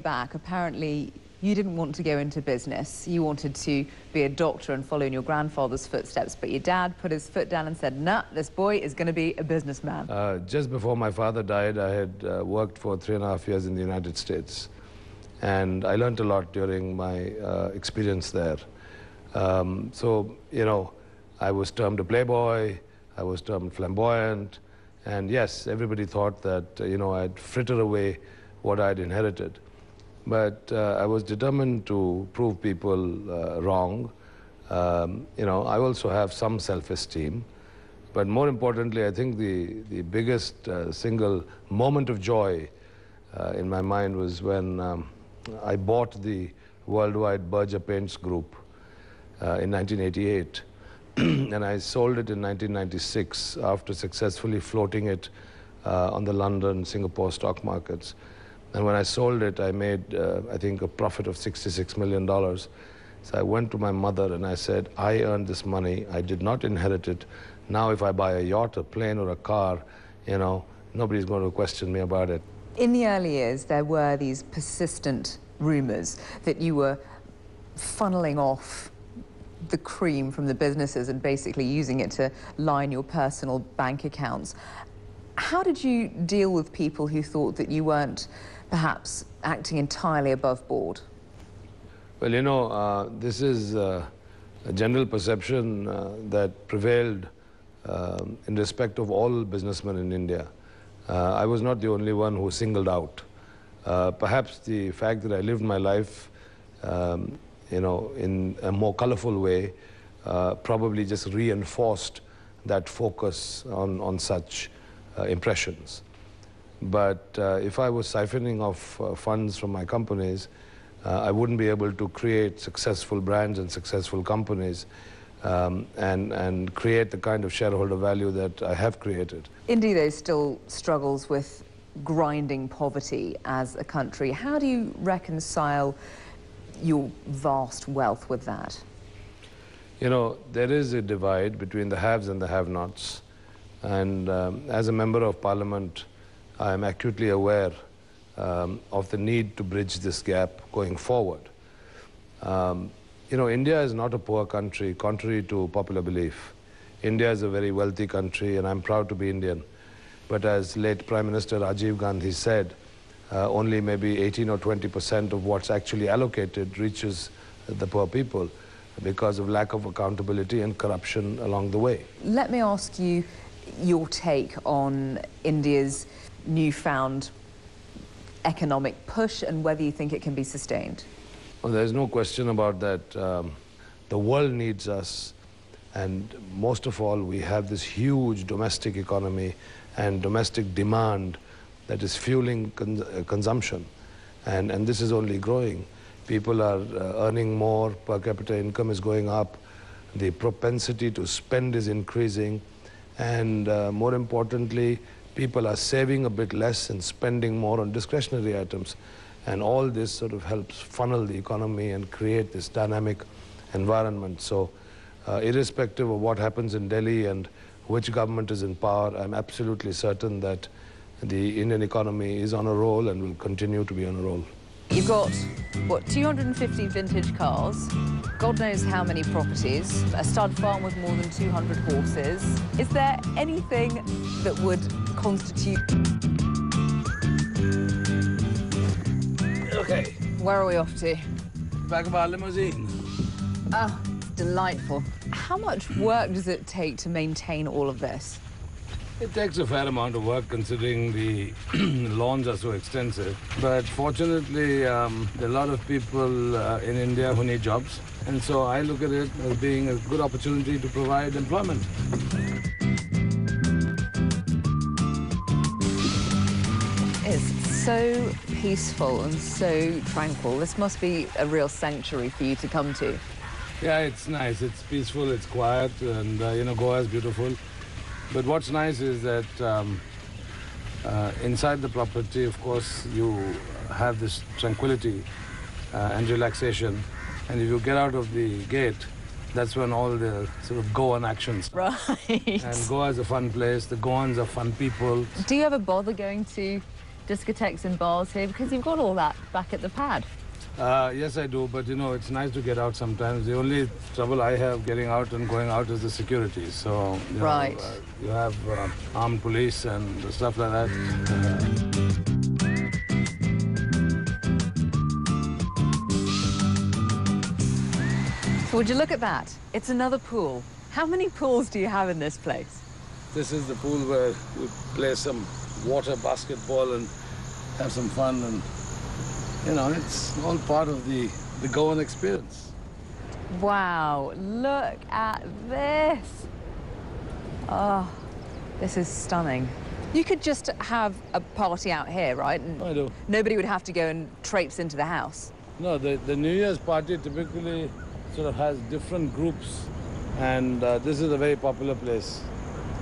back, apparently you didn't want to go into business. You wanted to be a doctor and follow in your grandfather's footsteps, but your dad put his foot down and said, nah, this boy is going to be a businessman. Just before my father died, I had worked for 3.5 years in the United States. And I learned a lot during my experience there. So, you know, I was termed a playboy, I was termed flamboyant, and yes, everybody thought that, you know, I'd fritter away what I'd inherited. But I was determined to prove people wrong. You know, I also have some self-esteem. But more importantly, I think the biggest single moment of joy in my mind was when I bought the worldwide Berger Paints Group in 1988. And I sold it in 1996 after successfully floating it on the London, Singapore stock markets. And when I sold it, I made, I think, a profit of $66 million. So I went to my mother and I said, I earned this money. I did not inherit it. Now if I buy a yacht, a plane, or a car, you know, nobody's going to question me about it. In the early years, there were these persistent rumours that you were funneling off the cream from the businesses and basically using it to line your personal bank accounts. How did you deal with people who thought that you weren't perhaps acting entirely above board? Well, you know, this is a general perception that prevailed in respect of all businessmen in India. I was not the only one who singled out. Perhaps the fact that I lived my life, you know, in a more colorful way, probably just reinforced that focus on such impressions. But if I was siphoning off funds from my companies, I wouldn't be able to create successful brands and successful companies and create the kind of shareholder value that I have created. India, though, still struggles with grinding poverty as a country. How do you reconcile your vast wealth with that? You know, there is a divide between the haves and the have-nots. And as a member of parliament, I am acutely aware of the need to bridge this gap going forward. You know, India is not a poor country, contrary to popular belief. India is a very wealthy country, and I'm proud to be Indian. But as late Prime Minister Rajiv Gandhi said, only maybe 18 or 20% of what's actually allocated reaches the poor people because of lack of accountability and corruption along the way. Let me ask you your take on India's newfound economic push and whether you think it can be sustained. Well, there's no question about that. The world needs us, and most of all, we have this huge domestic economy and domestic demand that is fueling consumption, and this is only growing. People are earning more, per capita income is going up, the propensity to spend is increasing, and more importantly, people are saving a bit less and spending more on discretionary items. And all this sort of helps funnel the economy and create this dynamic environment. So irrespective of what happens in Delhi and which government is in power, I'm absolutely certain that the Indian economy is on a roll and will continue to be on a roll. You've got, what, 250 vintage cars, God knows how many properties, a stud farm with more than 200 horses. Is there anything that would constitute... Okay. Where are we off to? Back of our limousine. Oh, delightful. How much work does it take to maintain all of this? It takes a fair amount of work considering the lawns are so extensive. But fortunately, there are a lot of people in India who need jobs. And so I look at it as being a good opportunity to provide employment. It's so peaceful and so tranquil. This must be a real sanctuary for you to come to. Yeah, it's nice. It's peaceful, it's quiet, and, you know, Goa is beautiful. But what's nice is that inside the property, of course, you have this tranquility and relaxation. And if you get out of the gate, that's when all the sort of Goan actions start. Right. And Goa is a fun place. The Goans are fun people. Do you ever bother going to discotheques and bars here? Because you've got all that back at the pad. Yes, I do, but you know, it's nice to get out sometimes. The only trouble I have getting out and going out is the security. So, you know, you have armed police and stuff like that. So would you look at that? It's another pool. How many pools do you have in this place? This is the pool where we play some water basketball and have some fun, and you know, it's all part of the Goan experience. Wow, look at this. Oh, this is stunning. You could just have a party out here, right? And I do. Nobody would have to go and traipse into the house. No, the New Year's party typically sort of has different groups, and this is a very popular place.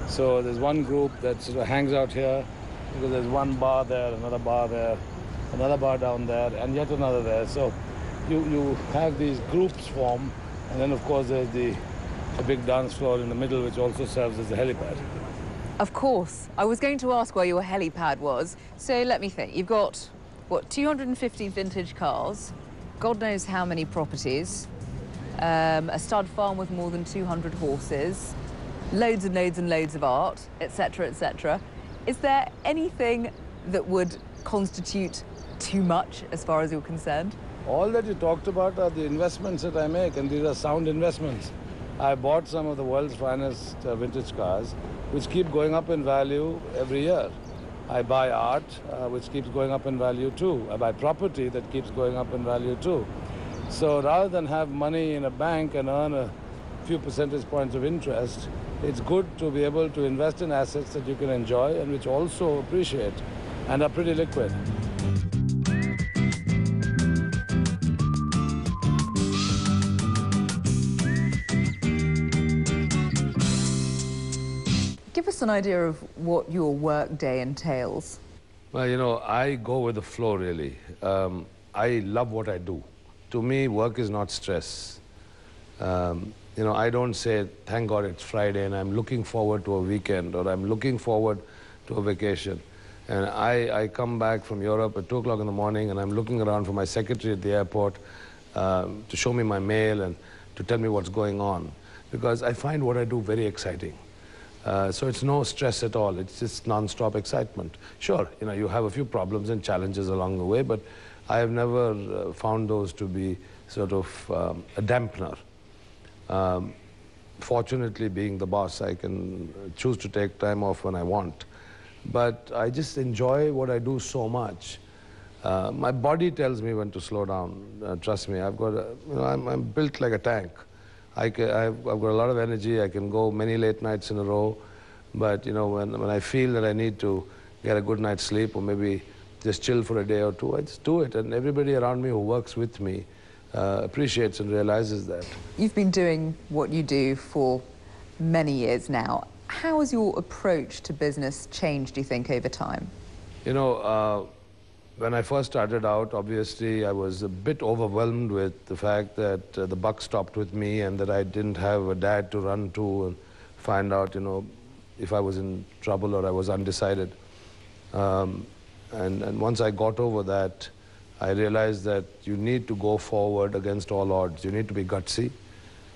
So there's one group that sort of hangs out here because there's one bar there, another bar there, another bar down there, and yet another there. So you have these groups form, and then of course there's the big dance floor in the middle, which also serves as a helipad. Of course. I was going to ask where your helipad was. So let me think. You've got, what, 250 vintage cars, God knows how many properties, a stud farm with more than 200 horses, loads and loads and loads of art, etc., etc. Is there anything that would constitute too much as far as you're concerned? All that you talked about are the investments that I make, and these are sound investments. I bought some of the world's finest vintage cars, which keep going up in value every year. I buy art, which keeps going up in value too. I buy property that keeps going up in value too. So rather than have money in a bank and earn a few percentage points of interest, it's good to be able to invest in assets that you can enjoy and which also appreciate and are pretty liquid. Give us an idea of what your work day entails. Well, you know, I go with the flow, really. I love what I do. To me, work is not stress. You know, I don't say, thank God it's Friday and I'm looking forward to a weekend or I'm looking forward to a vacation. And I come back from Europe at 2 o'clock in the morning and I'm looking around for my secretary at the airport to show me my mail and to tell me what's going on. Because I find what I do very exciting. So it's no stress at all. It's just non-stop excitement. Sure, you know, you have a few problems and challenges along the way, but I have never found those to be sort of a dampener. Fortunately, being the boss, I can choose to take time off when I want. But I just enjoy what I do so much. My body tells me when to slow down. Trust me, I've got you know, I'm built like a tank. I've got a lot of energy. I can go many late nights in a row. But you know, when I feel that I need to get a good night's sleep or maybe just chill for a day or two, I just do it. And everybody around me who works with me appreciates and realizes that. You've been doing what you do for many years now. How has your approach to business changed, do you think, over time? You know, when I first started out, obviously, I was a bit overwhelmed with the fact that the buck stopped with me and that I didn't have a dad to run to and find out, you know, if I was in trouble or I was undecided. And once I got over that, I realized that you need to go forward against all odds. You need to be gutsy.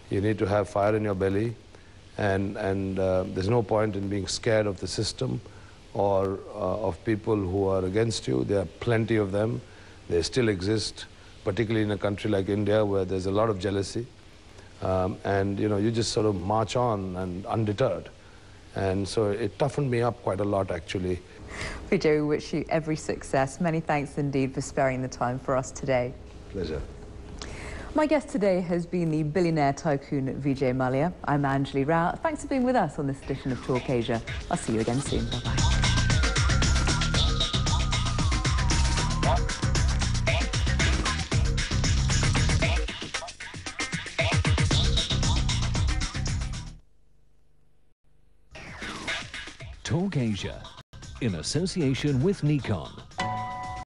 You need to have fire in your belly. And there's no point in being scared of the system or of people who are against you. There are plenty of them. They still exist, particularly in a country like India where there's a lot of jealousy. And, you know, you just sort of march on and undeterred. And so it toughened me up quite a lot, actually. Vijay, we wish you every success. Many thanks indeed for sparing the time for us today. Pleasure. My guest today has been the billionaire tycoon Vijay Mallya. I'm Anjali Rao. Thanks for being with us on this edition of Talk Asia. I'll see you again soon. Bye-bye. Talk Asia, in association with Nikon.